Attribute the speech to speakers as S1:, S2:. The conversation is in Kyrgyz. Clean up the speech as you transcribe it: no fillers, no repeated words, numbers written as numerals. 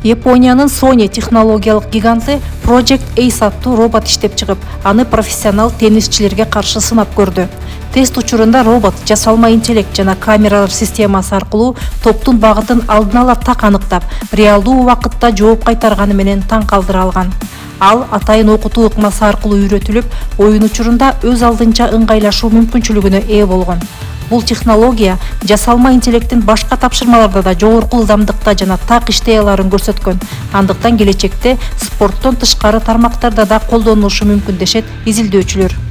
S1: Япониянын Sony технологиялык гиганты Project Ace аттуу робот иштеп чыгып, аны профессионал теннисчилерге каршы сынап көрдү. Тест учурунда робот жасалма интеллект жана камералар системасы аркылуу топтун багытын алдын ала так аныктап, реалдуу убакытта жооп кайтарганы менен таң калтыра алган. Ал атайын окутуу ыкмасы аркылуу үйрөтүлүп, оюн учурунда өз алдынча ыңгайлашуу мүмкүнчүлүгүнө ээ болгон. Бул технология жасалма интеллекттин башка тапшырмаларда да жогорку ылдамдыкта жана так иштей аларын көрсөткөн. Андыктан келечекте спорттон тышкары тармактарда да колдонулушу мүмкүн дешет изилдөөчүлөр.